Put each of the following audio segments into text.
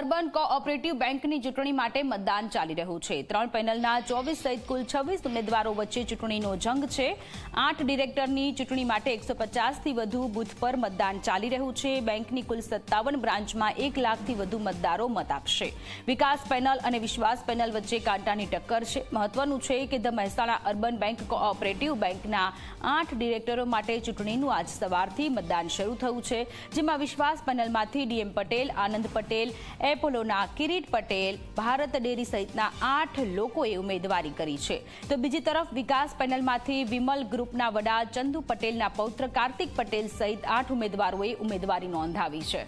Urban cooperative બેંકની ચૂંટણી માટે મતદાન ચાલી રહ્યું છે। 3 પેનલના 24 સહિત કુલ 26 ઉમેદવારો વચ્ચે ચૂંટણીનો જંગ છે। 8 ડિરેક્ટરની ચૂંટણી માટે 150થી વધુ બૂથ પર મતદાન ચાલી રહ્યું છે। બેંકની કુલ 57 બ્રાન્ચમાં 1 લાખથી વધુ મતદારો મત આપશે। વિકાસ પેનલ અને વિશ્વાસ પેનલ વચ્ચે કાંટાની ટક્કર છે। મહત્વનું છે કે the Mehsana urban bank cooperative બેંકના 8 ડિરેક્ટરો માટે ચૂંટણીનું આજ સવારથી મતદાન શરૂ થયું છે, જેમાં વિશ્વાસ પેનલમાંથી ડીએમ પટેલ, આનંદ પટેલ, એપોલોના કિરીટ પટેલ, ભારત ડેરી સહિતના 8 લોકોએ ઉમેદવારી કરી છે। તો બીજી તરફ વિકાસ પેનલમાંથી વિમલ ગ્રુપના વડા ચંદુ પટેલના પૌત્ર કાર્તિક પટેલ સહિત 8 ઉમેદવારોએ ઉમેદવારી નોંધાવી છે।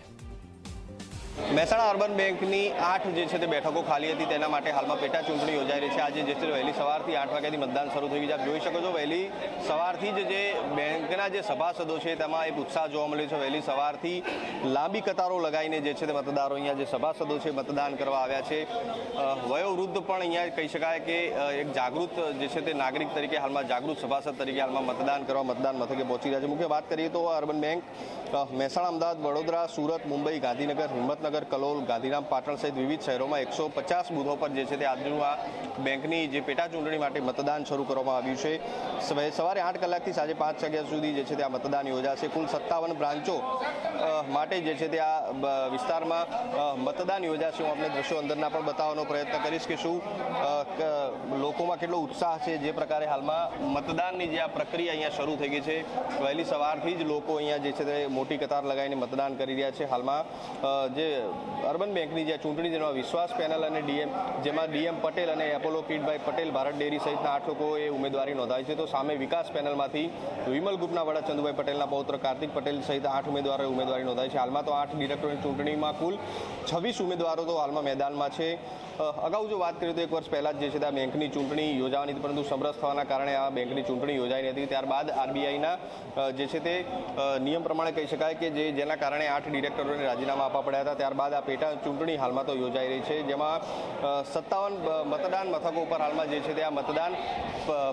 મહેસાણા અર્બન બેંકની 8 જે છે તે બેઠકો ખાલી હતી, તેના માટે હાલમાં પેટા ચૂંટણી યોજાઈ રહી છે। આજે જે છે વહેલી સવારથી 8 વાગ્યાથી મતદાન શરૂ થઈ ગયું છે। આપ જોઈ શકો છો વહેલી સવારથી જ જે બેંકના જે સભાસદો છે તેમાં એક ઉત્સાહ જોવા મળ્યો છે। વહેલી સવારથી લાંબી કતારો લગાવીને જે છે તે મતદારો અહીંયા જે સભાસદો છે મતદાન કરવા આવ્યા છે। વયોવૃદ્ધ પણ અહીંયા કહી શકાય કે એક જાગૃત જે છે તે નાગરિક તરીકે હાલમાં જાગૃત સભાસદ તરીકે હાલમાં મતદાન કરવા મતદાન મથકે પહોંચી રહ્યા છે। મુખ્ય વાત કરીએ તો અર્બન બેંક મહેસાણા, અમદાવાદ, વડોદરા, સુરત, મુંબઈ, ગાંધીનગર, હિંમતનગર, કલોલ, ગાંધીધામ, પાટણ સહિત વિવિધ શહેરોમાં 150 બૂથો પર જે છે તે આજનું આ બેંકની જે પેટા ચૂંટણી માટે મતદાન શરૂ કરવામાં આવ્યું છે। સવારે 8 કલાકથી સાંજે 5 વાગ્યા સુધી જે છે તે આ મતદાન યોજાશે। કુલ 57 બ્રાન્ચો માટે જે છે તે આ વિસ્તારમાં મતદાન યોજાશે। હું આપણે દ્રશ્યો અંદરના પણ બતાવવાનો પ્રયત્ન કરીશ કે શું લોકોમાં કેટલો ઉત્સાહ છે। જે પ્રકારે હાલમાં મતદાનની જે આ પ્રક્રિયા અહીંયા શરૂ થઈ ગઈ છે, વહેલી સવારથી જ લોકો અહીંયા જે છે તે મોટી કતાર લગાવીને મતદાન કરી રહ્યા છે। હાલમાં જે અર્બન બેંકની જે ચૂંટણી જેમાં વિશ્વાસ પેનલ અને જેમાં ડીએમ પટેલ અને એપોલો કિરીટભાઈ પટેલ, ભારત ડેરી સહિતના 8 લોકોએ ઉમેદવારી નોંધાવી છે। તો સામે વિકાસ પેનલમાંથી વિમલ ગ્રુપના વડા ચંદુભાઈ પટેલના પૌત્ર કાર્તિક પટેલ સહિત 8 ઉમેદવારોએ ઉમેદવારી નોંધાવી છે। હાલમાં તો 8 ડિરેક્ટરોની ચૂંટણીમાં કુલ 26 ઉમેદવારો તો હાલમાં મેદાનમાં છે। અગાઉ જો વાત કરીએ તો 1 વર્ષ પહેલાં જ જે છે આ બેંકની ચૂંટણી યોજાવાની હતી, પરંતુ સમરસ થવાના કારણે આ બેંકની ચૂંટણી યોજાઈ હતી। ત્યારબાદ આરબીઆઈના જે છે તે નિયમ પ્રમાણે કહી શકાય કે જેના કારણે 8 ડિરેક્ટરોને રાજીનામા આપવા પડ્યા હતા। ત્યારબાદ આ પેટા ચૂંટણી હાલમાં તો યોજાઈ રહી છે, જેમાં 57 મતદાન મથકો પર હાલમાં જે છે તે આ મતદાન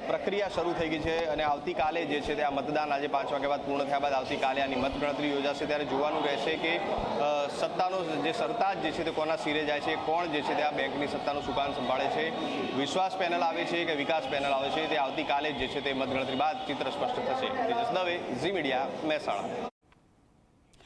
પ્રક્રિયા શરૂ થઈ ગઈ છે અને આવતીકાલે જે છે તે આ મતદાન આજે 5 વાગ્યા બાદ પૂર્ણ થયા બાદ આવતીકાલે આની મતગણતરી યોજાશે। ત્યારે જોવાનું રહેશે કે સત્તાનો જે સરતાજ જે છે તે કોના સિરે જાય છે, કોણ જે છે તે આ બેંકની સત્તાનું સુકાન સંભાળે છે, વિશ્વાસ પેનલ આવે છે કે વિકાસ પેનલ આવે છે, તે આવતીકાલે જે છે તે મતગણતરી બાદ ચિત્ર સ્પષ્ટ થશે। તેજસ દવે, ઝી મીડિયા, મહેસાણા।